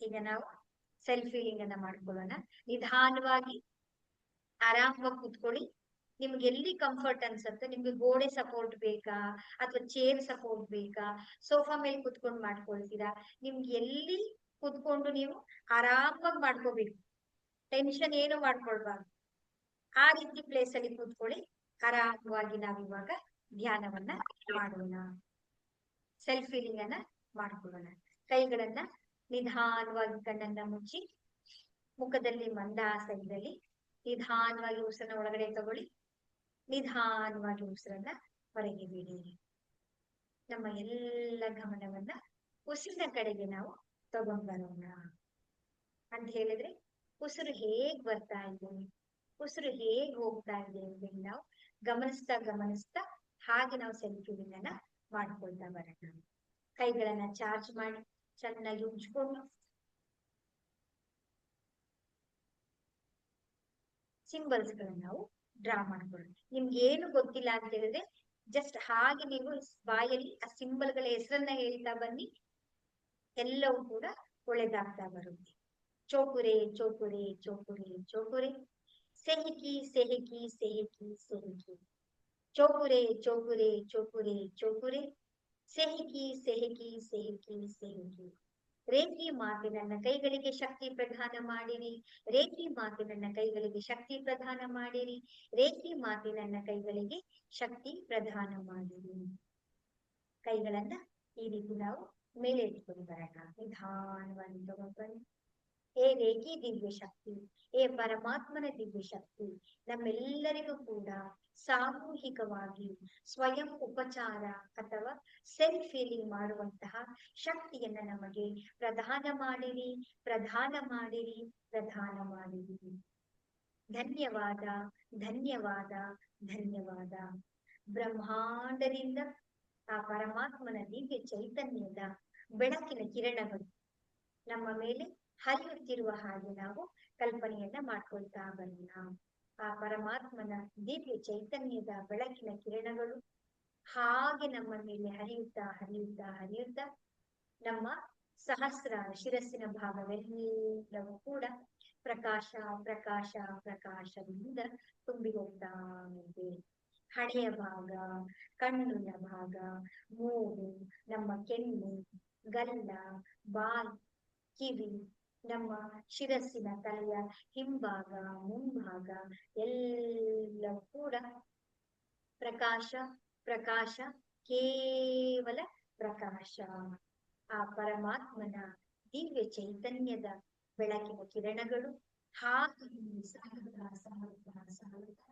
ಈಗ ನಾವು self feeling ಅನ್ನ ಮಾಡ್ಕೊಳ್ಳೋಣ. ನಿಧಾನವಾಗಿ ಆರಾಮವಾಗಿ ಕೂತ್ಕೊಳ್ಳಿ. ನಿಮ್ಗೆ ಎಲ್ಲಿ ಕಂಫರ್ಟ್ ಅನ್ಸುತ್ತೆ, ನಿಮ್ಗೆ ಗೋಡೆ ಸಪೋರ್ಟ್ ಬೇಕಾ ಅಥವಾ ಚೇರ್ ಸಪೋರ್ಟ್ ಬೇಕಾ, ಸೋಫಾ ಮೇಲೆ ಕುತ್ಕೊಂಡು ಮಾಡ್ಕೊಳ್ತೀರಾ, ನಿಮ್ಗೆ ಎಲ್ಲಿ ಕುತ್ಕೊಂಡು ನೀವು ಆರಾಮಾಗಿ ಮಾಡ್ಕೋಬೇಕು, ಟೆನ್ಷನ್ ಏನು ಮಾಡ್ಕೊಳ್ಬಾರ್ದು. ಆ ರೀತಿ ಪ್ಲೇಸ್ ಅಲ್ಲಿ ಕೂತ್ಕೊಳ್ಳಿ. ಆರಾಮವಾಗಿ ನಾವಿವಾಗ ಧ್ಯಾನವನ್ನ ಮಾಡೋಣ, ಸೆಲ್ಫ್ ಫೀಲಿಂಗ್ ಅನ್ನ ಮಾಡ್ಕೊಳ್ಳೋಣ. ಕೈಗಳನ್ನ ನಿಧಾನವಾಗಿ ಕಣ್ಣನ್ನ ಮುಚ್ಚಿ ಮುಖದಲ್ಲಿ ಮಂದಹಾಸ ಇದ್ದಲ್ಲಿ ನಿಧಾನವಾಗಿ ಉಸಿರನ್ನ ಒಳಗಡೆ ತಗೊಳ್ಳಿ, ನಿಧಾನವಾಗಿ ಉಸಿರನ್ನ ಹೊರಗೆ ಬಿಡಿ. ನಮ್ಮ ಎಲ್ಲ ಗಮನವನ್ನ ಉಸಿರಿನ ಕಡೆಗೆ ನಾವು ತಗೊಂಡ್ ಬರೋಣ. ಅಂತ ಹೇಳಿದ್ರೆ ಉಸಿರು ಹೇಗ್ ಬರ್ತಾ ಇದೆ, ಉಸಿರು ಹೇಗ್ ಹೋಗ್ತಾ ಇದೆ ಅಂತ ನಾವು ಗಮನಿಸ್ತಾ ಹಾಗೆ ನಾವು ಸೆಲ್ಫ್ ಫೀಲಿಂಗ್ ಅನ್ನ ಮಾಡ್ಕೊಳ್ತಾ ಬರೋಣ. ಕೈಗಳನ್ನ ಚಾರ್ಜ್ ಮಾಡಿ ಚೆನ್ನಾಗಿ ಉಜ್ಕೊಂಡು ಸಿಂಬಲ್ಸ್ ಗಳನ್ನ ನಾವು ಡ್ರಾ ಮಾಡ್ಕೊಳ್ಳೋಣ. ನಿಮ್ಗೆ ಏನು ಗೊತ್ತಿಲ್ಲ ಅಂತ ಹೇಳಿದ್ರೆ ಜಸ್ಟ್ ಹಾಗೆ ನೀವು ಬಾಯಲ್ಲಿ ಆ ಸಿಂಬಲ್ ಗಳ ಹೆಸರನ್ನ ಹೇಳ್ತಾ ಬನ್ನಿ, ಎಲ್ಲವೂ ಕೂಡ ಒಳ್ಳೆದಾಗ್ತಾ ಬರುತ್ತೆ. ಚೋಕುರೆ ಚೋಕುರೆ ಚೋಕುರೆ ಚೋಕುರೆ, ಸೆಹಿಕಿ ಸೆಹಿಕಿ ಸೆಹಿಕಿ ಸೆಹಿಕಿ, ಚೋಕುರೆ ಚೋಕುರೆ ಚೋಕುರೆ ಚೋಕುರೆ, ಸೆಹಿಕಿ ಸೆಹಿಕಿ ಸೆಹಿಕಿ ಸೆಹಿಕಿ. ರೇಖಿ ಮಾತೆ ನನ್ನ ಕೈಗಳಿಗೆ ಶಕ್ತಿ ಪ್ರದಾನ ಮಾಡಿರಿ, ರೇಖಿ ಮಾತೆ ನನ್ನ ಕೈಗಳಿಗೆ ಶಕ್ತಿ ಪ್ರದಾನ ಮಾಡಿರಿ, ರೇಖಿ ಮಾತೆ ನನ್ನ ಕೈಗಳಿಗೆ ಶಕ್ತಿ ಪ್ರದಾನ ಮಾಡಿರಿ. ಕೈಗಳನ್ನ ಈ ರೀತಿ ನಾವು ಮೇಲೆ ಇಟ್ಕೊಂಡು ಬರೋಣ. ನಿಧಾನವಾಗಿ ತಗೊಂಡ್ಬನ್ನಿ. ಏ ರೇಖಿ ದಿವ್ಯ ಶಕ್ತಿ, ಏ ಪರಮಾತ್ಮನ ದಿವ್ಯ ಶಕ್ತಿ ನಮ್ಮೆಲ್ಲರಿಗೂ ಕೂಡ ಸಾಮೂಹಿಕವಾಗಿ ಸ್ವಯಂ ಉಪಚಾರ ಅಥವಾ ಸೆಲ್ಫ್ ಫೀಲಿಂಗ್ ಮಾಡುವಂತಹ ಶಕ್ತಿಯನ್ನ ನಮಗೆ ಪ್ರದಾನ ಮಾಡಿರಿ, ಪ್ರದಾನ ಮಾಡಿರಿ, ಪ್ರದಾನ ಮಾಡಿರಿ. ಧನ್ಯವಾದ, ಧನ್ಯವಾದ, ಧನ್ಯವಾದ. ಬ್ರಹ್ಮಾಂಡದಿಂದ ಆ ಪರಮಾತ್ಮನ ದಿವ್ಯ ಚೈತನ್ಯದ ಬೆಳಕಿನ ಕಿರಣಗಳು ನಮ್ಮ ಮೇಲೆ ಹರಿಯುತ್ತಿರುವ ಹಾಗೆ ನಾವು ಕಲ್ಪನೆಯನ್ನ ಮಾಡ್ಕೊಳ್ತಾ ಬರೋಣ. ಆ ಪರಮಾತ್ಮನ ದಿವ್ಯ ಚೈತನ್ಯದ ಬೆಳಕಿನ ಕಿರಣಗಳು ಹಾಗೆ ನಮ್ಮ ಮೇಲೆ ಹರಿಯುತ್ತಾ ಹರಿಯುತ್ತಾ ಹರಿಯುತ್ತಾ ನಮ್ಮ ಸಹಸ್ರ ಶಿರಸ್ಸಿನ ಭಾಗವೆಲ್ಲವೂ ಕೂಡ ಪ್ರಕಾಶ ಪ್ರಕಾಶ ಪ್ರಕಾಶದಿಂದ ತುಂಬಿ ಹೋಗ್ತಾ ಇದೆ. ಹಣೆಯ ಭಾಗ, ಕಣ್ಣಿನ ಭಾಗ, ಮೂಗು, ನಮ್ಮ ಕೆನ್ನೆ, ಗಲ್ಲ, ಬಾಯಿ, ಕಿವಿ, ನಮ್ಮ ಶಿರಸ್ಸಿನ ತಲೆಯ ಹಿಂಭಾಗ, ಮುಂಭಾಗ ಎಲ್ಲವೂ ಕೂಡ ಪ್ರಕಾಶ ಪ್ರಕಾಶ, ಕೇವಲ ಪ್ರಕಾಶ. ಆ ಪರಮಾತ್ಮನ ದಿವ್ಯ ಚೈತನ್ಯದ ಬೆಳಕಿನ ಕಿರಣಗಳು ಹಾಗೆ ಸಾಗುತ್ತಾ ಸಾಗುತ್ತಾ ಸಾಗುತ್ತಾ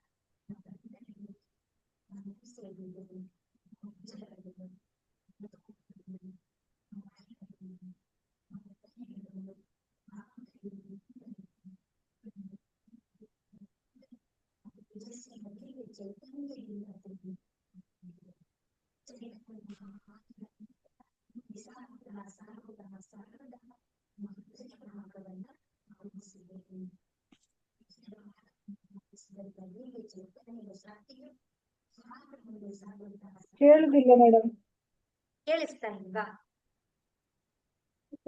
ಕೇಳುದಿಲ್ಲ ಮೇಡಮ್. ಕೇಳಿಸ್ತಾ ಇಲ್ವಾ?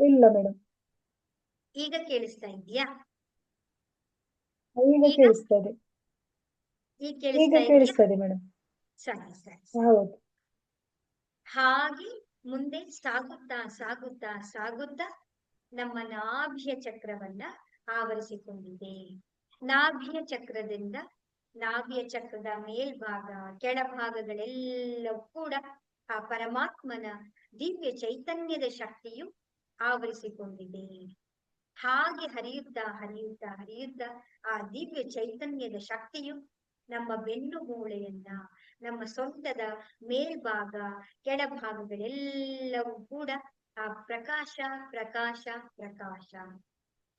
ಇಲ್ಲ ಮೇಡಮ್. ಈಗ ಕೇಳಿಸ್ತಾ ಇದೆಯಾ? ಈಗ ಕೇಳಿಸ್ತದೆ. ಈಗ ಕೇಳಿಸ್ತದೆ ಮೇಡಮ್. ಸರಿ ಸರಿ. ಹೌದು. ಹಾಗೆ ಮುಂದೆ ಸಾಗುತ್ತಾ ಸಾಗುತ್ತಾ ಸಾಗುತ್ತಾ ನಮ್ಮ ನಾಭಿಯ ಚಕ್ರವನ್ನ ಆವರಿಸಿಕೊಂಡಿದೆ. ನಾಭಿಯ ಚಕ್ರದಿಂದ ನಾಭಿಯ ಚಕ್ರದ ಮೇಲ್ಭಾಗ ಕೆಳಭಾಗಗಳೆಲ್ಲವೂ ಕೂಡ ಆ ಪರಮಾತ್ಮನ ದಿವ್ಯ ಚೈತನ್ಯದ ಶಕ್ತಿಯು ಆವರಿಸಿಕೊಂಡಿದೆ. ಹಾಗೆ ಹರಿಯುತ್ತಾ ಹರಿಯುತ್ತಾ ಹರಿಯುತ್ತಾ ಆ ದಿವ್ಯ ಚೈತನ್ಯದ ಶಕ್ತಿಯು ನಮ್ಮ ಬೆನ್ನು ಮೂಳೆಯನ್ನ, ನಮ್ಮ ಸೊಂಟದ ಮೇಲ್ಭಾಗ ಕೆಳಭಾಗಗಳೆಲ್ಲವೂ ಕೂಡ ಆ ಪ್ರಕಾಶ ಪ್ರಕಾಶ ಪ್ರಕಾಶ,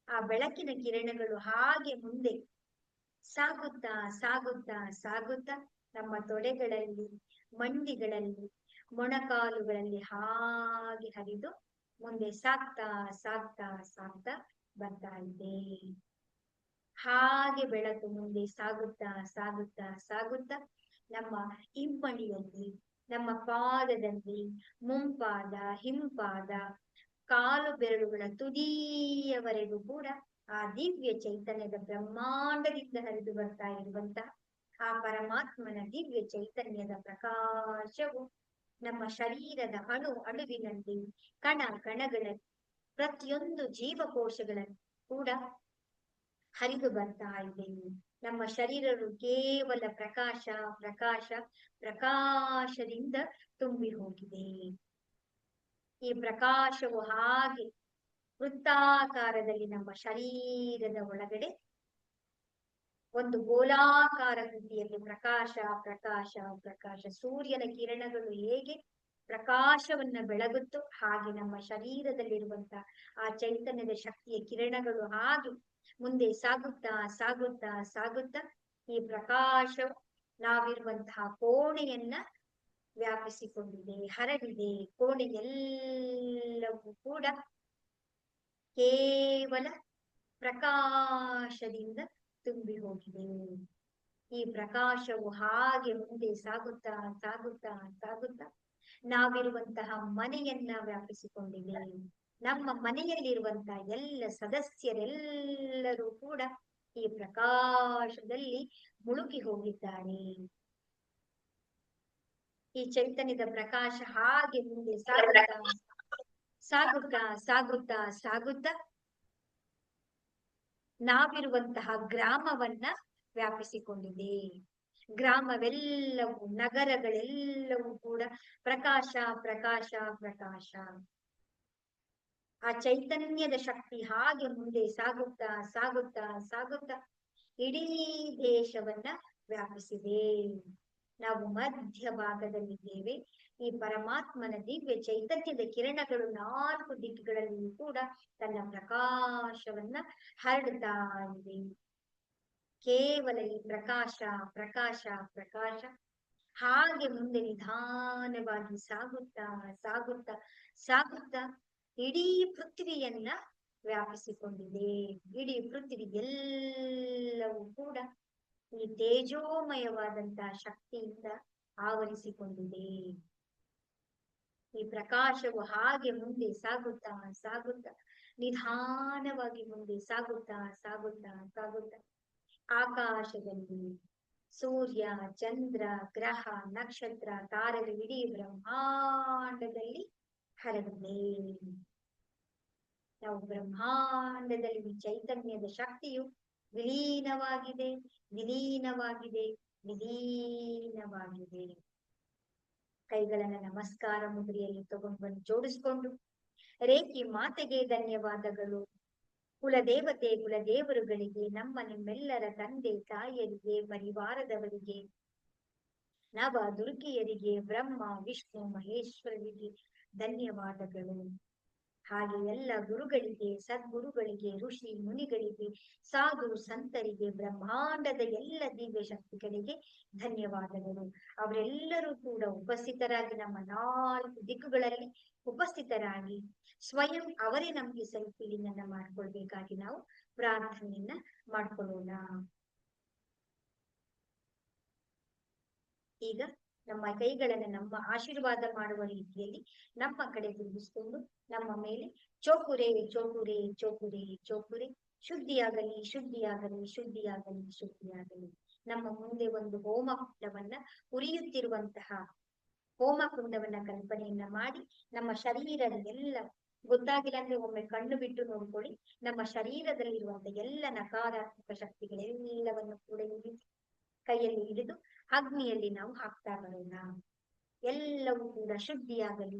ಆ ಬೆಳಕಿನ ಕಿರಣಗಳು ಹಾಗೆ ಮುಂದೆ ಸಾಗುತ್ತಾ ಸಾಗುತ್ತಾ ಸಾಗುತ್ತಾ ನಮ್ಮ ತೊಡೆಗಳಲ್ಲಿ, ಮಂಡಿಗಳಲ್ಲಿ, ಮೊಣಕಾಲುಗಳಲ್ಲಿ ಹಾಗೆ ಹರಿದು ಮುಂದೆ ಸಾಗ್ತಾ ಸಾಗ್ತಾ ಸಾಗ್ತಾ ಬರ್ತಾ ಇದೆ. ಹಾಗೆ ಬೆಳಕು ಮುಂದೆ ಸಾಗುತ್ತಾ ಸಾಗುತ್ತಾ ಸಾಗುತ್ತಾ ನಮ್ಮ ಇಮ್ಮಡಿಯಲ್ಲಿ, ನಮ್ಮ ಪಾದದಲ್ಲಿ, ಮುಂಪಾದ, ಹಿಂಪಾದ, ಕಾಲು ಬೆರಳುಗಳ ತುದಿಯವರೆಗೂ ಕೂಡ ಆ ದಿವ್ಯ ಚೈತನ್ಯದ ಬ್ರಹ್ಮಾಂಡದಿಂದ ಹರಿದು ಬರ್ತಾ ಇರುವಂತಹ ಆ ಪರಮಾತ್ಮನ ದಿವ್ಯ ಚೈತನ್ಯದ ಪ್ರಕಾಶವು ನಮ್ಮ ಶರೀರದ ಅಣುವಿನಲ್ಲಿ ಕಣಗಳಲ್ಲಿ ಪ್ರತಿಯೊಂದು ಜೀವಕೋಶಗಳಲ್ಲಿ ಕೂಡ ಹರಿದು ಬರ್ತಾ ಇದೆ. ನಮ್ಮ ಶರೀರವು ಕೇವಲ ಪ್ರಕಾಶದಿಂದ ತುಂಬಿ ಹೋಗಿದೆ. ಈ ಪ್ರಕಾಶವು ಹಾಗೆ ವೃತ್ತಾಕಾರದಲ್ಲಿ ನಮ್ಮ ಶರೀರದ ಒಳಗಡೆ ಒಂದು ಗೋಲಾಕಾರ ರೀತಿಯಲ್ಲಿ ಪ್ರಕಾಶ ಸೂರ್ಯನ ಕಿರಣಗಳು ಹೇಗೆ ಪ್ರಕಾಶವನ್ನ ಬೆಳಗುತ್ತೋ ಹಾಗೆ ನಮ್ಮ ಶರೀರದಲ್ಲಿರುವಂತಹ ಆ ಚೈತನ್ಯದ ಶಕ್ತಿಯ ಕಿರಣಗಳು ಹಾಗೆ ಮುಂದೆ ಸಾಗುತ್ತಾ ಈ ಪ್ರಕಾಶ ನಾವಿರುವಂತಹ ಕೋಣೆಯನ್ನ ವ್ಯಾಪಿಸಿಕೊಂಡಿದೆ, ಹರಡಿದೆ. ಕೋಣೆಯೆಲ್ಲವೂ ಕೂಡ ಕೇವಲ ಪ್ರಕಾಶದಿಂದ ತುಂಬಿ ಹೋಗಿದೆ. ಈ ಪ್ರಕಾಶವು ಹಾಗೆ ಮುಂದೆ ಸಾಗುತ್ತಾ ನಾವಿರುವಂತಹ ಮನೆಯನ್ನ ವ್ಯಾಪಿಸಿಕೊಂಡಿದೆ. ನಮ್ಮ ಮನೆಯಲ್ಲಿರುವಂತಹ ಎಲ್ಲ ಸದಸ್ಯರೆಲ್ಲರೂ ಕೂಡ ಈ ಪ್ರಕಾಶದಲ್ಲಿ ಮುಳುಗಿ ಹೋಗಿದ್ದಾರೆ. ಈ ಚೈತನ್ಯದ ಪ್ರಕಾಶ ಹಾಗೆ ಮುಂದೆ ಸಾಗುತ್ತಾ ನಾವಿರುವಂತಹ ಗ್ರಾಮವನ್ನ ವ್ಯಾಪಿಸಿಕೊಂಡಿದೆ. ಗ್ರಾಮವೆಲ್ಲವೂ ನಗರಗಳೆಲ್ಲವೂ ಕೂಡ ಪ್ರಕಾಶ. ಆ ಚೈತನ್ಯದ ಶಕ್ತಿ ಹಾಗೆ ಮುಂದೆ ಸಾಗುತ್ತಾ ಇಡೀ ದೇಶವನ್ನ ವ್ಯಾಪಿಸಿದೆ. ನಾವು ಮಧ್ಯ ಭಾಗದಲ್ಲಿದ್ದೇವೆ. ಈ ಪರಮಾತ್ಮನ ದಿವ್ಯ ಚೈತನ್ಯದ ಕಿರಣಗಳು 4 ದಿಕ್ಕುಗಳಲ್ಲಿಯೂ ಕೂಡ ತನ್ನ ಪ್ರಕಾಶವನ್ನ ಹರಡುತ್ತಾ ಇದೆ. ಕೇವಲ ಈ ಪ್ರಕಾಶ ಹಾಗೆ ಮುಂದೆ ನಿಧಾನವಾಗಿ ಸಾಗುತ್ತಾ ಇಡೀ ಪೃಥ್ವಿಯನ್ನ ವ್ಯಾಪಿಸಿಕೊಂಡಿದೆ. ಇಡೀ ಪೃಥ್ವಿ ಎಲ್ಲವೂ ಕೂಡ ಈ ತೇಜೋಮಯವಾದಂತಹ ಶಕ್ತಿಯಿಂದ ಆವರಿಸಿಕೊಂಡಿದೆ. ಈ ಪ್ರಕಾಶವು ಹಾಗೆ ಮುಂದೆ ಸಾಗುತ್ತಾ ನಿಧಾನವಾಗಿ ಮುಂದೆ ಸಾಗುತ್ತಾ ಆಕಾಶದಲ್ಲಿ ಸೂರ್ಯ, ಚಂದ್ರ, ಗ್ರಹ, ನಕ್ಷತ್ರ, ತಾರೆಗಳು ಇಡೀ ಬ್ರಹ್ಮಾಂಡದಲ್ಲಿ ಹರಡಿದೆ. ನಾವು ಬ್ರಹ್ಮಾಂಡದಲ್ಲಿ ಚೈತನ್ಯದ ಶಕ್ತಿಯು ವಿಲೀನವಾಗಿದೆ. ಕೈಗಳನ್ನ ನಮಸ್ಕಾರ ಮುದ್ರೆಯಲ್ಲಿ ತಗೊಂಡು ಬಂದು ಜೋಡಿಸ್ಕೊಂಡು ರೇಖಿ ಮಾತೆಗೆ ಧನ್ಯವಾದಗಳು. ಕುಲದೇವರುಗಳಿಗೆ, ನಿಮ್ಮೆಲ್ಲರ ತಂದೆ ತಾಯಿಯರಿಗೆ, ಪರಿವಾರದವರಿಗೆ, ನವ ದುರ್ಗಿಯರಿಗೆ, ಬ್ರಹ್ಮ ವಿಷ್ಣು ಮಹೇಶ್ವರರಿಗೆ ಧನ್ಯವಾದಗಳು. ಹಾಗೆ ಎಲ್ಲ ಗುರುಗಳಿಗೆ, ಸದ್ಗುರುಗಳಿಗೆ, ಋಷಿ ಮುನಿಗಳಿಗೆ, ಸಾಧು ಸಂತರಿಗೆ, ಬ್ರಹ್ಮಾಂಡದ ಎಲ್ಲ ದಿವ್ಯ ಶಕ್ತಿಗಳಿಗೆ ಧನ್ಯವಾದಗಳು. ಅವರೆಲ್ಲರೂ ಕೂಡ ಉಪಸ್ಥಿತರಾಗಿ ನಮ್ಮ 4 ದಿಕ್ಕುಗಳಲ್ಲಿ ಉಪಸ್ಥಿತರಾಗಿ ಸ್ವಯಂ ಅವರೇ ನಮಗೆ ಸೆಲ್ಫ್ ಫೀಲಿಂಗ್ ಅನ್ನ ಮಾಡ್ಕೊಳ್ಬೇಕಾಗಿ ನಾವು ಪ್ರಾರ್ಥನೆಯನ್ನ ಮಾಡ್ಕೊಳ್ಳೋಣ. ಈಗ ನಮ್ಮ ಕೈಗಳನ್ನ ನಮ್ಮ ಆಶೀರ್ವಾದ ಮಾಡುವ ರೀತಿಯಲ್ಲಿ ನಮ್ಮ ಕಡೆ ತಿರುಗಿಸಿಕೊಂಡು ನಮ್ಮ ಮೇಲೆ ಚೋಕುರೆ ಶುದ್ಧಿಯಾಗಲಿ. ನಮ್ಮ ಮುಂದೆ ಒಂದು ಹೋಮಕುಂಡವನ್ನ ಉರಿಯುತ್ತಿರುವಂತಹ ಹೋಮಕುಂಡವನ್ನ ಕಲ್ಪನೆಯನ್ನ ಮಾಡಿ ನಮ್ಮ ಶರೀರದ ಎಲ್ಲ ಗೊತ್ತಾಗಿಲ್ಲ ಅಂದ್ರೆ ಒಮ್ಮೆ ಕಣ್ಣು ಬಿಟ್ಟು ನೋಡ್ಕೊಳ್ಳಿ. ನಮ್ಮ ಶರೀರದಲ್ಲಿರುವಂತಹ ಎಲ್ಲ ನಕಾರಾತ್ಮಕ ಶಕ್ತಿಗಳೆಲ್ಲವನ್ನು ಕೂಡ ಕೈಯಲ್ಲಿ ಹಿಡಿದು ಅಗ್ನಿಯಲ್ಲಿ ನಾವು ಹಾಕ್ತಾ ಬರೋಣ. ಎಲ್ಲವೂ ಕೂಡ ಶುದ್ಧಿಯಾಗಲಿ.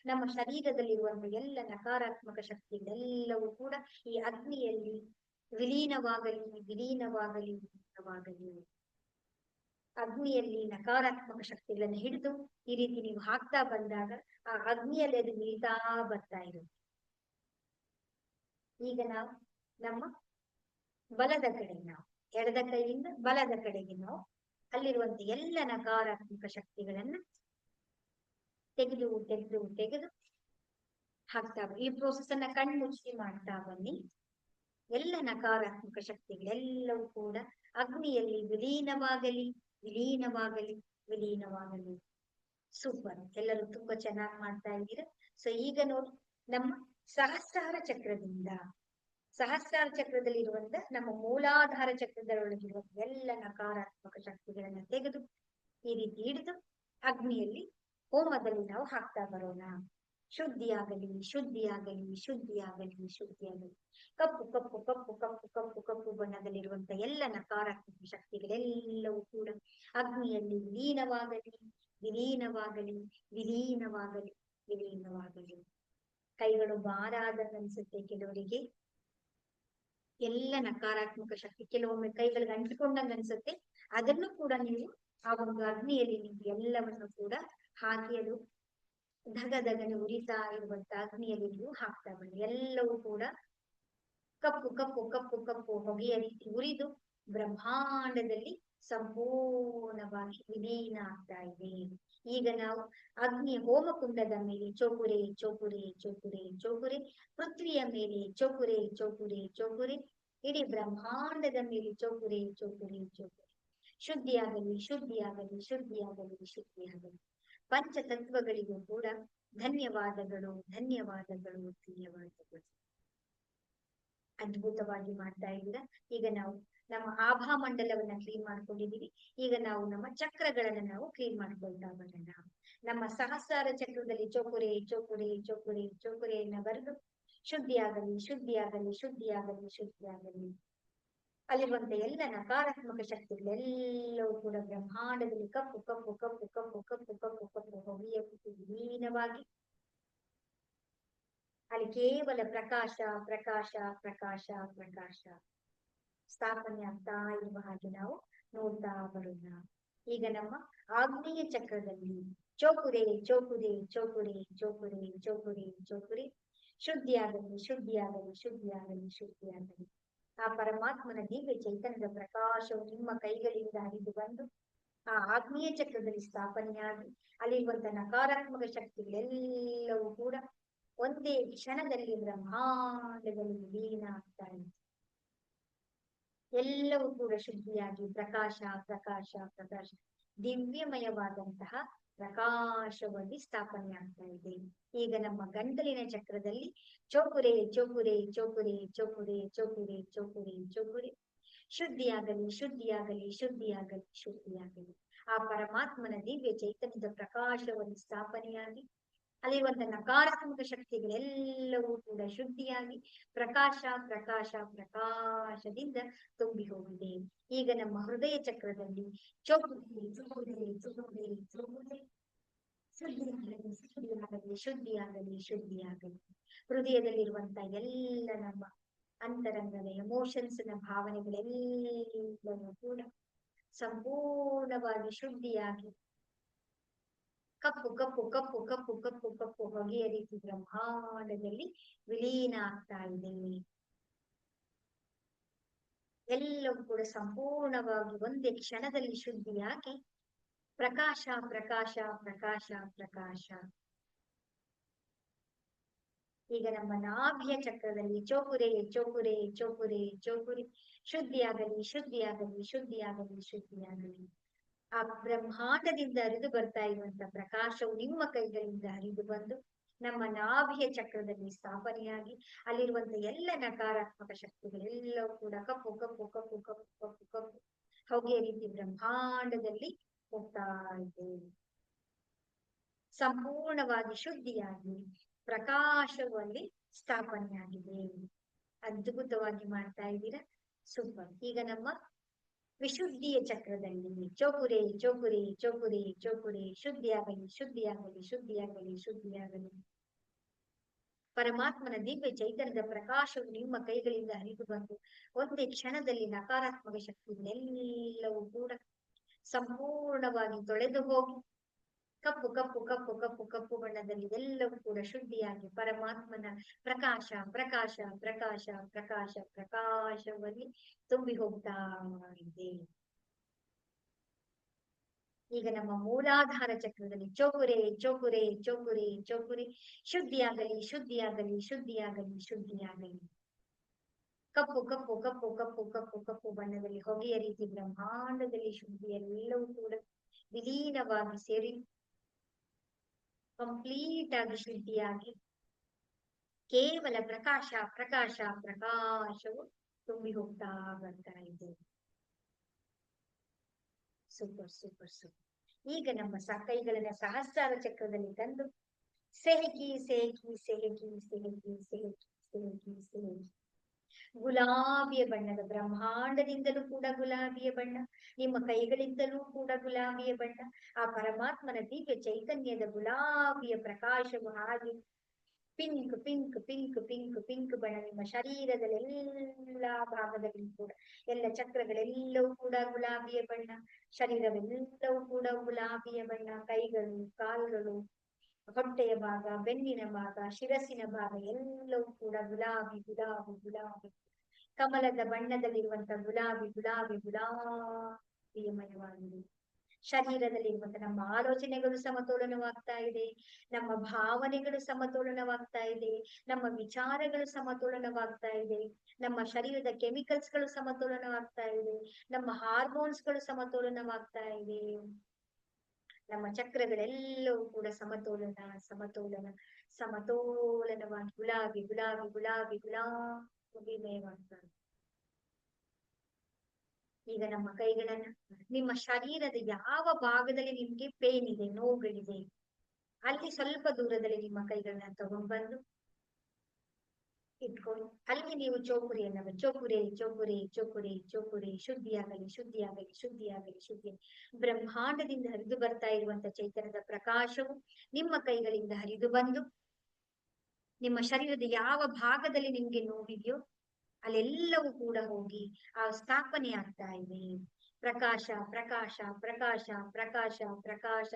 ನಮ್ಮ ಶರೀರದಲ್ಲಿರುವಂತಹ ಎಲ್ಲ ನಕಾರಾತ್ಮಕ ಶಕ್ತಿಗಳೆಲ್ಲವೂ ಕೂಡ ಈ ಅಗ್ನಿಯಲ್ಲಿ ವಿಲೀನವಾಗಲಿ. ಅಗ್ನಿಯಲ್ಲಿ ನಕಾರಾತ್ಮಕ ಶಕ್ತಿಗಳನ್ನು ಹಿಡಿದು ಈ ರೀತಿ ನೀವು ಹಾಕ್ತಾ ಬಂದಾಗ ಆ ಅಗ್ನಿಯಲ್ಲಿ ಅದು ನಿಲ್ತಾ ಬರ್ತಾ ಇರುತ್ತೆ. ಈಗ ನಾವು ನಮ್ಮ ಬಲದ ಕಡೆ ಎಡದ ಕೈಯಿಂದ ಬಲದ ಕಡೆಗೆ ನಾವು ಅಲ್ಲಿರುವಂತ ಎಲ್ಲ ನಕಾರಾತ್ಮಕ ಶಕ್ತಿಗಳನ್ನ ತೆಗೆದು ಹಾಕ್ತಾ ಈ ಪ್ರೋಸೆಸ್ ಅನ್ನ ಕಣ್ಮುಚ್ಚಿ ಮಾಡ್ತಾ ಬನ್ನಿ. ಎಲ್ಲ ನಕಾರಾತ್ಮಕ ಶಕ್ತಿಗಳೆಲ್ಲವೂ ಕೂಡ ಅಗ್ನಿಯಲ್ಲಿ ವಿಲೀನವಾಗಲಿ. ಸೂಪರ್, ಎಲ್ಲರೂ ತುಂಬಾ ಚೆನ್ನಾಗಿ ಮಾಡ್ತಾ ಇದ್ದೀರಾ. ಸೊ ಈಗ ನೋಡಿ, ನಮ್ಮ ಸಹಸ್ರಾರ ಚಕ್ರದಿಂದ, ಸಹಸ್ರಾರ ಚಕ್ರದಲ್ಲಿರುವಂತ ನಮ್ಮ ಮೂಲಾಧಾರ ಚಕ್ರದೊಳಗಿರುವ ಎಲ್ಲ ನಕಾರಾತ್ಮಕ ಶಕ್ತಿಗಳನ್ನ ತೆಗೆದು ಈ ರೀತಿ ಹಿಡಿದು ಅಗ್ನಿಯಲ್ಲಿ ಹೋಮದಲ್ಲಿ ನಾವು ಹಾಕ್ತಾ ಬರೋಣ. ಶುದ್ಧಿಯಾಗಲಿ, ಶುದ್ಧಿಯಾಗಲಿ, ಶುದ್ಧಿಯಾಗಲಿ, ಶುದ್ಧಿಯಾಗಲಿ. ಕಪ್ಪು ಕಪ್ಪು ಕಪ್ಪು ಕಪ್ಪು ಕಪ್ಪು ಕಪ್ಪು ಬಣ್ಣದಲ್ಲಿರುವಂತ ಎಲ್ಲ ನಕಾರಾತ್ಮಕ ಶಕ್ತಿಗಳೆಲ್ಲವೂ ಕೂಡ ಅಗ್ನಿಯಲ್ಲಿ ವಿಲೀನವಾಗಲಿ, ವಿಲೀನವಾಗಲಿ, ವಿಲೀನವಾಗಲಿ, ವಿಲೀನವಾಗಲಿ. ಕೈಗಳು ಭಾರ ಆದಂಗನ್ಸುತ್ತೆ ಕೆಲವರಿಗೆ. ಎಲ್ಲ ನಕಾರಾತ್ಮಕ ಶಕ್ತಿ ಕೆಲವೊಮ್ಮೆ ಕೈಗಳಿಗೆ ಅಂಟಿಕೊಂಡಂಗ ಅನ್ಸುತ್ತೆ. ಅದನ್ನು ಕೂಡ ನೀವು ಆ ಒಂದು ಅಗ್ನಿಯಲ್ಲಿ ನೀವು ಎಲ್ಲವನ್ನು ಕೂಡ ಹಾಕಿ ಅದು ಧಗಧಗನೆ ಉರಿತಾ ಇರುವಂತ ಅಗ್ನಿಯಲ್ಲಿ ನೀವು ಹಾಕ್ತಾ ಬನ್ನಿ. ಎಲ್ಲವೂ ಕೂಡ ಕಪ್ಪು ಕಪ್ಪು ಕಪ್ಪು ಕಪ್ಪು ಹೊಗೆಯ ರೀತಿ ಉರಿದು ಬ್ರಹ್ಮಾಂಡದಲ್ಲಿ ಸಂಪೂರ್ಣವಾಗಿ ವಿಲೀನ ಆಗ್ತಾ ಇದೆ. ಈಗ ನಾವು ಅಗ್ನಿಯ ಹೋಮಕುಂಡದ ಮೇಲೆ ಚೋಕುರೆ ಚೋಕುರೆ ಚೋಕುರೆ ಚೋಕುರೆ, ಪೃಥ್ವಿಯ ಮೇಲೆ ಚೋಕುರೆ ಚೋಕುರೆ ಚೋಕುರೆ, ಇಡೀ ಬ್ರಹ್ಮಾಂಡದ ಮೇಲೆ ಚೋಕುರೆ ಚೋಕುರೆ ಚೋಕುರೆ. ಶುದ್ಧಿಯಾಗಲಿ, ಶುದ್ಧಿಯಾಗಲಿ, ಶುದ್ಧಿಯಾಗಲಿ, ಶುದ್ಧಿಯಾಗಲಿ. ಪಂಚತತ್ವಗಳಿಗೂ ಕೂಡ ಧನ್ಯವಾದಗಳು, ಧನ್ಯವಾದಗಳು, ಧನ್ಯವಾದಗಳು. ಅದ್ಭುತವಾಗಿ ಮಾಡ್ತಾ ಇದ್ದೀರಾ. ಈಗ ನಾವು ನಮ್ಮ ಆಭಾ ಮಂಡಲವನ್ನ ಕ್ಲೀನ್ ಮಾಡ್ಕೊಂಡಿದೀವಿ. ಈಗ ನಾವು ನಮ್ಮ ಚಕ್ರಗಳನ್ನ ನಾವು ಕ್ಲೀನ್ ಮಾಡ್ಕೊಳ್ತಾ ಬರೋಣ. ನಮ್ಮ ಸಹಸ್ರಾರ ಚಕ್ರದಲ್ಲಿ ಚೋಕುರೆ ಚೋಕುರೆ ಚೋಕುರೆ ಚೋಕುರೆಯನ್ನ ಬರೆದು ಶುದ್ಧಿಯಾಗಲಿ, ಶುದ್ಧಿಯಾಗಲಿ, ಶುದ್ಧಿಯಾಗಲಿ, ಶುದ್ಧಿಯಾಗಲಿ. ಅಲ್ಲಿರುವಂತ ಎಲ್ಲ ನಕಾರಾತ್ಮಕ ಶಕ್ತಿಗಳೆಲ್ಲವೂ ಕೂಡ ಬ್ರಹ್ಮಾಂಡದಲ್ಲಿ ಕಪ್ಪು ಕಪ್ಪು ಕಪ್ಪು ಕಪ್ಪು ಕಪ್ಪು ಕಪ್ಪು ಕಪ್ಪು ಹೊಗೆಯ ವಿಲೀನವಾಗಿ ಅಲ್ಲಿ ಕೇವಲ ಪ್ರಕಾಶ ಪ್ರಕಾಶ ಪ್ರಕಾಶ ಪ್ರಕಾಶ ಸ್ಥಾಪನೆ ಆಗ್ತಾ ಇರುವ ಹಾಗೆ ನಾವು ನೋಡ್ತಾ ಬರೋಣ. ಈಗ ನಮ್ಮ ಆಗ್ನೇಯ ಚಕ್ರದಲ್ಲಿ ಚೋಕುರೆ ಚೋಕುರೆ ಚೋಕುರೆ ಚೋಕುರೆ ಚೋಕುರೆ ಚೋಕುರೆ, ಶುದ್ಧಿಯಾಗಲಿ, ಶುದ್ಧಿಯಾಗಲಿ, ಶುದ್ಧಿಯಾಗಲಿ, ಶುದ್ಧಿಯಾಗಲಿ. ಆ ಪರಮಾತ್ಮನ ದಿವ್ಯ ಚೈತನ್ಯದ ಪ್ರಕಾಶವು ನಿಮ್ಮ ಕೈಗಳಿಂದ ಹರಿದು ಬಂದು ಆ ಆಗ್ನೇಯ ಚಕ್ರದಲ್ಲಿ ಸ್ಥಾಪನೆಯಾಗಿ ಅಲ್ಲಿರುವಂತ ನಕಾರಾತ್ಮಕ ಶಕ್ತಿಗಳೆಲ್ಲವೂ ಕೂಡ ಒಂದೇ ಕ್ಷಣದಲ್ಲಿ ಬ್ರಹ್ಮಾಂಡದಲ್ಲಿ ವಿಲೀನ ಆಗ್ತಾ ಇದೆ. ಎಲ್ಲವೂ ಕೂಡ ಶುದ್ಧಿಯಾಗಿ ಪ್ರಕಾಶ ಪ್ರಕಾಶ ಪ್ರಕಾಶ ದಿವ್ಯಮಯವಾದಂತಹ ಪ್ರಕಾಶವಾಗಿ ಸ್ಥಾಪನೆ ಆಗ್ತಾ ಇದೆ. ಈಗ ನಮ್ಮ ಗಂಟಲಿನ ಚಕ್ರದಲ್ಲಿ ಚೋಕುರೆ ಚೋಕುರೆ ಚೋಕುರೆ ಚೋಕುರೆ ಚೋಕುರೆ ಚೋಕುರೆ ಚೋಕುರೆ, ಶುದ್ಧಿಯಾಗಲಿ, ಶುದ್ಧಿಯಾಗಲಿ, ಶುದ್ಧಿಯಾಗಲಿ, ಶುದ್ಧಿಯಾಗಲಿ. ಆ ಪರಮಾತ್ಮನ ದಿವ್ಯ ಚೈತನ್ಯದ ಪ್ರಕಾಶವನ್ನು ಸ್ಥಾಪನೆಯಾಗಿ ಅಲ್ಲಿರುವಂತ ನಕಾರಾತ್ಮಕ ಶಕ್ತಿಗಳೆಲ್ಲವೂ ಕೂಡ ಶುದ್ಧಿಯಾಗಿ ಪ್ರಕಾಶ ಪ್ರಕಾಶ ಪ್ರಕಾಶದಿಂದ ತುಂಬಿ ಹೋಗಿದೆ. ಈಗ ನಮ್ಮ ಹೃದಯ ಚಕ್ರದಲ್ಲಿ ಚೋಕುರೆ ಚೋಕುರೆ ಚೋಕುರೆ ಚೋಕುರೆ, ಶುದ್ಧಿಯಾಗಲಿ, ಶುದ್ಧಿಯಾಗಲಿ, ಶುದ್ಧಿಯಾಗಲಿ, ಶುದ್ಧಿಯಾಗಲಿ. ಹೃದಯದಲ್ಲಿರುವಂತ ಎಲ್ಲ ನಮ್ಮ ಅಂತರಂಗದ ಎಮೋಷನ್ಸ್ ನ ಭಾವನೆಗಳೆಲ್ಲವೂ ಕೂಡ ಸಂಪೂರ್ಣವಾಗಿ ಶುದ್ಧಿಯಾಗಿ ಕಪ್ಪು ಕಪ್ಪು ಕಪ್ಪು ಕಪ್ಪು ಕಪ್ಪು ಕಪ್ಪು ಹೊಗೆಯ ರೀತಿ ಬ್ರಹ್ಮಾಂಡದಲ್ಲಿ ವಿಲೀನ ಆಗ್ತಾ ಇದೆ. ಎಲ್ಲವೂ ಕೂಡ ಸಂಪೂರ್ಣವಾಗಿ ಒಂದೇ ಕ್ಷಣದಲ್ಲಿ ಶುದ್ಧಿಯಾಗಿ ಪ್ರಕಾಶ ಪ್ರಕಾಶ ಪ್ರಕಾಶ ಪ್ರಕಾಶ. ಈಗ ನಮ್ಮ ನಾಭಿಯ ಚಕ್ರದಲ್ಲಿ ಚೋಕುರೆ ಚೋಕುರೆ ಚೋಕುರೆ ಚೋಕುರೆ, ಶುದ್ಧಿಯಾಗಲಿ, ಶುದ್ಧಿಯಾಗಲಿ, ಶುದ್ಧಿಯಾಗಲಿ, ಶುದ್ಧಿಯಾಗಲಿ. ಆ ಬ್ರಹ್ಮಾಂಡದಿಂದ ಹರಿದು ಬರ್ತಾ ಇರುವಂತ ಪ್ರಕಾಶವು ನಿಮ್ಮ ಕೈಗಳಿಂದ ಹರಿದು ಬಂದು ನಮ್ಮ ನಾಭಿಯ ಚಕ್ರದಲ್ಲಿ ಸ್ಥಾಪನೆಯಾಗಿ ಅಲ್ಲಿರುವಂತ ಎಲ್ಲ ನಕಾರಾತ್ಮಕ ಶಕ್ತಿಗಳೆಲ್ಲವೂ ಕೂಡ ಕಪ್ಪು ಕಪ್ಪು ಕಪ್ಪು ಕಪ್ಪು ಕಪ್ಪು ಕಪ್ಪು ಹೊಗೆಯ ರೀತಿ ಬ್ರಹ್ಮಾಂಡದಲ್ಲಿ ಹೋಗ್ತಾ ಇದೆ. ಸಂಪೂರ್ಣವಾಗಿ ಶುದ್ಧಿಯಾಗಿ ಪ್ರಕಾಶದಲ್ಲಿ ಸ್ಥಾಪನೆಯಾಗಿದೆ. ಅದ್ಭುತವಾಗಿ ಮಾಡ್ತಾ ಇದ್ದೀರಾ, ಸೂಪರ್. ಈಗ ನಮ್ಮ ವಿಶುದ್ಧಿಯ ಚಕ್ರದಲ್ಲಿ ಚೋಕುರೆ ಚೋಕುರೆ ಚೋಕುರೆ ಚೋಕುರೆ, ಶುದ್ಧಿಯಾಗಲಿ, ಶುದ್ಧಿಯಾಗಲಿ, ಶುದ್ಧಿಯಾಗಲಿ, ಶುದ್ಧಿಯಾಗಲಿ. ಪರಮಾತ್ಮನ ದಿವ್ಯ ಚೈತನ್ಯದ ಪ್ರಕಾಶವು ನಿಮ್ಮ ಕೈಗಳಿಂದ ಹರಿದು ಬಂದು ಒಂದೇ ಕ್ಷಣದಲ್ಲಿ ನಕಾರಾತ್ಮಕ ಶಕ್ತಿಗಳೆಲ್ಲವೂ ಕೂಡ ಸಂಪೂರ್ಣವಾಗಿ ತೊಳೆದು ಹೋಗಿ ಕಪ್ಪು ಕಪ್ಪು ಕಪ್ಪು ಕಪ್ಪು ಕಪ್ಪು ಬಣ್ಣದಲ್ಲಿ ಎಲ್ಲವೂ ಕೂಡ ಶುದ್ಧಿಯಾಗಿ ಪರಮಾತ್ಮನ ಪ್ರಕಾಶ ಪ್ರಕಾಶ ಪ್ರಕಾಶ ಪ್ರಕಾಶ ಪ್ರಕಾಶವಾಗಿ ತುಂಬಿ ಹೋಗ್ತಾ ಇದೆ. ಈಗ ನಮ್ಮ ಮೂಲಾಧಾರ ಚಕ್ರದಲ್ಲಿ ಚೋಕುರೆ ಚೋಕುರೆ ಚೋಕುರೆ ಚೋಕುರೆ, ಶುದ್ಧಿಯಾಗಲಿ, ಶುದ್ಧಿಯಾಗಲಿ, ಶುದ್ಧಿಯಾಗಲಿ, ಶುದ್ಧಿಯಾಗಲಿ. ಕಪ್ಪು ಕಪ್ಪು ಕಪ್ಪು ಕಪ್ಪು ಕಪ್ಪು ಕಪ್ಪು ಬಣ್ಣದಲ್ಲಿ ಹೊಗೆಯ ರೀತಿ ಬ್ರಹ್ಮಾಂಡದಲ್ಲಿ ಶುದ್ಧಿ ಎಲ್ಲವೂ ಕೂಡ ವಿಲೀನವಾಗಿ ಸೇರಿ ಕಂಪ್ಲೀಟ್ ಆಗಿ ಶುದ್ಧಿಯಾಗಿ ಕೇವಲ ಪ್ರಕಾಶ ಪ್ರಕಾಶ ಪ್ರಕಾಶವು ತುಂಬಿ ಹೋಗ್ತಾ ಬರ್ತಾ ಇದೆ. Super super super. ಈಗ ನಮ್ಮ ಕೈಗಳನ್ನ ಸಹಸ್ರಾರ ಚಕ್ರದಲ್ಲಿ ತಂದು ಸೆಹಕಿ ಸೆಹಕಿ ಸೆಹಕಿ ಸೆಹಕಿ ಸೆಹಕಿ ಸೆಹಕಿ ಸೆಹಕಿ ಗುಲಾಬಿಯ ಬಣ್ಣದ ಬ್ರಹ್ಮಾಂಡದಿಂದಲೂ ಕೂಡ ಗುಲಾಬಿಯ ಬಣ್ಣ, ನಿಮ್ಮ ಕೈಗಳಿಂದಲೂ ಕೂಡ ಗುಲಾಬಿಯ ಬಣ್ಣ, ಆ ಪರಮಾತ್ಮನ ದಿವ್ಯ ಚೈತನ್ಯದ ಗುಲಾಬಿಯ ಪ್ರಕಾಶವು ಹಾಗೆ pink pink pink pink pink ಬಣ್ಣ ನಿಮ್ಮ ಶರೀರದಲ್ಲಿ ಎಲ್ಲಾ ಭಾಗದಲ್ಲಿ ಕೂಡ ಎಲ್ಲ ಚಕ್ರಗಳೆಲ್ಲವೂ ಕೂಡ ಗುಲಾಬಿಯ ಬಣ್ಣ, ಶರೀರವೆಲ್ಲವೂ ಕೂಡ ಗುಲಾಬಿಯ ಬಣ್ಣ, ಕೈಗಳು ಕಾಲುಗಳು ಹೊಟ್ಟೆಯ ಭಾಗ ಬೆನ್ನಿನ ಭಾಗ ಶಿರಸ್ಸಿನ ಭಾಗ ಎಲ್ಲವೂ ಕೂಡ ಗುಲಾಬಿ ಗುಲಾಬಿ ಗುಲಾಬಿ ಕಮಲದ ಬಣ್ಣದಲ್ಲಿರುವಂತಹ ಗುಲಾಬಿ ಗುಲಾಬಿ ಗುಲಾಬಿಮಯವಾಗಿದೆ. ಶರೀರದಲ್ಲಿರುವಂತಹ ನಮ್ಮ ಆಲೋಚನೆಗಳು ಸಮತೋಲನವಾಗ್ತಾ ಇದೆ, ನಮ್ಮ ಭಾವನೆಗಳು ಸಮತೋಲನವಾಗ್ತಾ ಇದೆ, ನಮ್ಮ ವಿಚಾರಗಳು ಸಮತೋಲನವಾಗ್ತಾ ಇದೆ, ನಮ್ಮ ಶರೀರದ ಕೆಮಿಕಲ್ಸ್ಗಳು ಸಮತೋಲನವಾಗ್ತಾ ಇದೆ, ನಮ್ಮ ಹಾರ್ಮೋನ್ಸ್ಗಳು ಸಮತೋಲನವಾಗ್ತಾ ಇದೆ, ನಮ್ಮ ಚಕ್ರಗಳೆಲ್ಲವೂ ಕೂಡ ಸಮತೋಲನ ಸಮತೋಲನ ಸಮತೋಲನವಾಗಿ ಗುಲಾಬಿ ಗುಲಾಬಿ ಗುಲಾಬಿ ಗುಲಾಬಿಮಯವಾಗ್ತಾರೆ. ಈಗ ನಮ್ಮ ಕೈಗಳನ್ನ ನಿಮ್ಮ ಶರೀರದ ಯಾವ ಭಾಗದಲ್ಲಿ ನಿಮ್ಗೆ ಪೇನ್ ಇದೆ, ನೋವುಗಳಿದೆ, ಅಲ್ಲಿ ಸ್ವಲ್ಪ ದೂರದಲ್ಲಿ ನಿಮ್ಮ ಕೈಗಳನ್ನ ತಗೊಂಡ್ಬಂದು ಇಟ್ಕೊಂಡು ಅಲ್ಲಿ ನೀವು ಚೋಪುರಿಯನ್ನ ಚೋಪುರೆ ಚೋಪುರೆ ಚೋಪುರೆ ಚೋಪುರೆ ಶುದ್ಧಿಯಾಗಲಿ ಶುದ್ಧಿಯಾಗಲಿ ಶುದ್ಧಿಯಾಗಲಿ ಶುದ್ಧಿ. ಬ್ರಹ್ಮಾಂಡದಿಂದ ಹರಿದು ಬರ್ತಾ ಇರುವಂತ ಚೈತನ್ಯದ ಪ್ರಕಾಶವು ನಿಮ್ಮ ಕೈಗಳಿಂದ ಹರಿದು ಬಂದು ನಿಮ್ಮ ಶರೀರದ ಯಾವ ಭಾಗದಲ್ಲಿ ನಿಮ್ಗೆ ನೋವಿದೆಯೋ ಅಲ್ಲೆಲ್ಲವೂ ಕೂಡ ಹೋಗಿ ಆ ಸ್ಥಾಪನೆ ಆಗ್ತಾ ಇದೆ. ಪ್ರಕಾಶ ಪ್ರಕಾಶ ಪ್ರಕಾಶ ಪ್ರಕಾಶ ಪ್ರಕಾಶ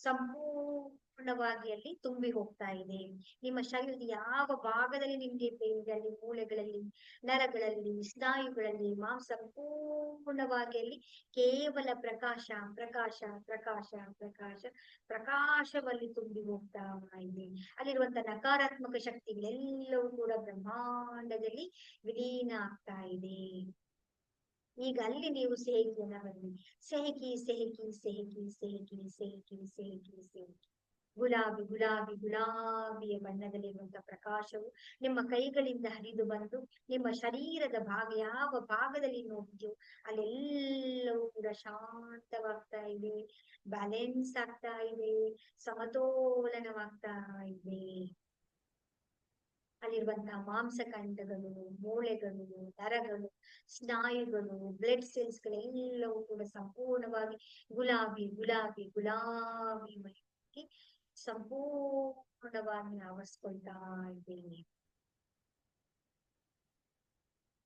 ಸಂಪೂರ್ಣವಾಗಿ ಅಲ್ಲಿ ತುಂಬಿ ಹೋಗ್ತಾ ಇದೆ. ನಿಮ್ಮ ಶರೀರದ ಯಾವ ಭಾಗದಲ್ಲಿ ನಿಮ್ಗೆ ಬೇರಲ್ಲಿ ಮೂಳೆಗಳಲ್ಲಿ ನರಗಳಲ್ಲಿ ಸ್ನಾಯುಗಳಲ್ಲಿ ಸಂಪೂರ್ಣವಾಗಿ ಅಲ್ಲಿ ಕೇವಲ ಪ್ರಕಾಶ ಪ್ರಕಾಶ ಪ್ರಕಾಶ ಪ್ರಕಾಶ ಪ್ರಕಾಶವಲ್ಲಿ ತುಂಬಿ ಹೋಗ್ತಾ ಇದೆ. ಅಲ್ಲಿರುವಂತ ನಕಾರಾತ್ಮಕ ಶಕ್ತಿಗಳೆಲ್ಲವೂ ಕೂಡ ಬ್ರಹ್ಮಾಂಡದಲ್ಲಿ ವಿಲೀನ ಆಗ್ತಾ ಇದೆ. ಈಗ ಅಲ್ಲಿ ನೀವು ಸೆಹಕಿಯನ್ನ ಬನ್ನಿ, ಸೆಹಕಿ ಸೆಹಕಿ ಸೆಹಕಿ ಸೆಹಕಿ ಸೆಹಕಿ ಸೆಹಕಿ ಸೆಹಕಿ ಗುಲಾಬಿ ಗುಲಾಬಿ ಗುಲಾಬಿಯ ಬಣ್ಣದಲ್ಲಿರುವಂತಹ ಪ್ರಕಾಶವು ನಿಮ್ಮ ಕೈಗಳಿಂದ ಹರಿದು ಬಂದು ನಿಮ್ಮ ಶರೀರದ ಭಾಗ ಯಾವ ಭಾಗದಲ್ಲಿ ನೋಡಿದ್ಯೋ ಅಲ್ಲೆಲ್ಲವೂ ಕೂಡ ಶಾಂತವಾಗ್ತಾ ಇದೆ, ಬ್ಯಾಲೆನ್ಸ್ ಆಗ್ತಾ ಇದೆ, ಸಮತೋಲನವಾಗ್ತಾ ಇದೆ. ಅಲ್ಲಿರುವಂತಹ ಮಾಂಸಖಂಡಗಳು ಮೂಳೆಗಳು ನರಗಳು ಸ್ನಾಯುಗಳು ಬ್ಲಡ್ ಸೆಲ್ಸ್ ಗಳೆಲ್ಲವೂ ಕೂಡ ಸಂಪೂರ್ಣವಾಗಿ ಗುಲಾಬಿ ಗುಲಾಬಿ ಗುಲಾಬಿ ಮೈಗೆ ಸಂಪೂರ್ಣವಾಗಿ ಆವರಿಸ್ಕೊಳ್ತಾ ಇದ್ದೇನೆ.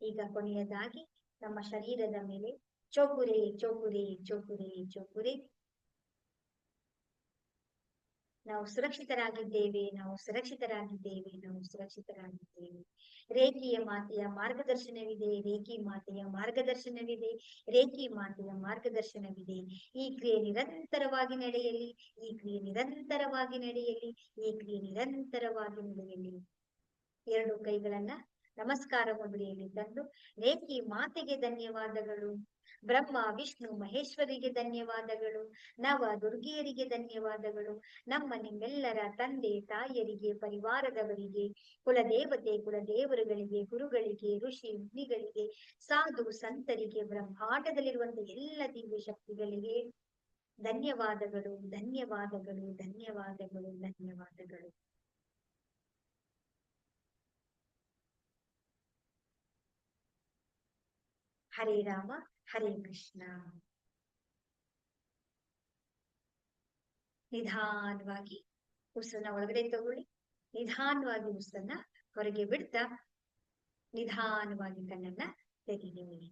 ಈಗ ಕೊನೆಯದಾಗಿ ನಮ್ಮ ಶರೀರದ ಮೇಲೆ ಚೋಪುರೆ ಚೋಪುರೆ ಚೋಪುರೆ ಚೋಪುರೆ ನಾವು ಸುರಕ್ಷಿತರಾಗಿದ್ದೇವೆ, ನಾವು ಸುರಕ್ಷಿತರಾಗಿದ್ದೇವೆ, ನಾವು ಸುರಕ್ಷಿತರಾಗಿದ್ದೇವೆ. ರೇಖಿಯ ಮಾತೆಯ ಮಾರ್ಗದರ್ಶನವಿದೆ, ರೇಖಿ ಮಾತೆಯ ಮಾರ್ಗದರ್ಶನವಿದೆ, ರೇಖಿ ಮಾತೆಯ ಮಾರ್ಗದರ್ಶನವಿದೆ. ಈ ಕ್ರಿಯೆ ನಿರಂತರವಾಗಿ ನಡೆಯಲಿ, ಈ ಕ್ರಿಯೆ ನಿರಂತರವಾಗಿ ನಡೆಯಲಿ, ಈ ಕ್ರಿಯೆ ನಿರಂತರವಾಗಿ ನಡೆಯಲಿ. ಎರಡು ಕೈಗಳನ್ನ ನಮಸ್ಕಾರ ಮುದ್ರೆಯಲ್ಲಿ ತಂದು ರೇಖಿ ಮಾತೆಗೆ ಧನ್ಯವಾದಗಳು, ಬ್ರಹ್ಮ ವಿಷ್ಣು ಮಹೇಶ್ವರಿಗೆ ಧನ್ಯವಾದಗಳು, ನವ ದುರ್ಗಿಯರಿಗೆ ಧನ್ಯವಾದಗಳು, ನಮ್ಮ ನಿಮ್ಮೆಲ್ಲರ ತಂದೆ ತಾಯಿಯರಿಗೆ ಪರಿವಾರದವರಿಗೆ ಕುಲದೇವತೆ ಕುಲದೇವರುಗಳಿಗೆ ಗುರುಗಳಿಗೆ ಋಷಿ ಮುನಿಗಳಿಗೆ ಸಾಧು ಸಂತರಿಗೆ ಬ್ರಹ್ಮಾಂಡದಲ್ಲಿರುವಂತಹ ಎಲ್ಲ ದಿವ್ಯ ಶಕ್ತಿಗಳಿಗೆ ಧನ್ಯವಾದಗಳು ಧನ್ಯವಾದಗಳು ಧನ್ಯವಾದಗಳು ಧನ್ಯವಾದಗಳು. ಹರೇ ರಾಮ ಹರೇ ಕೃಷ್ಣ. ನಿಧಾನವಾಗಿ ಉಸಿರನ್ನ ಒಳಗಡೆ ತಗೊಳ್ಳಿ, ನಿಧಾನವಾಗಿ ಉಸಿರನ್ನ ಹೊರಗೆ ಬಿಡ್ತಾ ನಿಧಾನವಾಗಿ ಕಣ್ಣನ್ನ ತೆಗೆಯಿರಿ.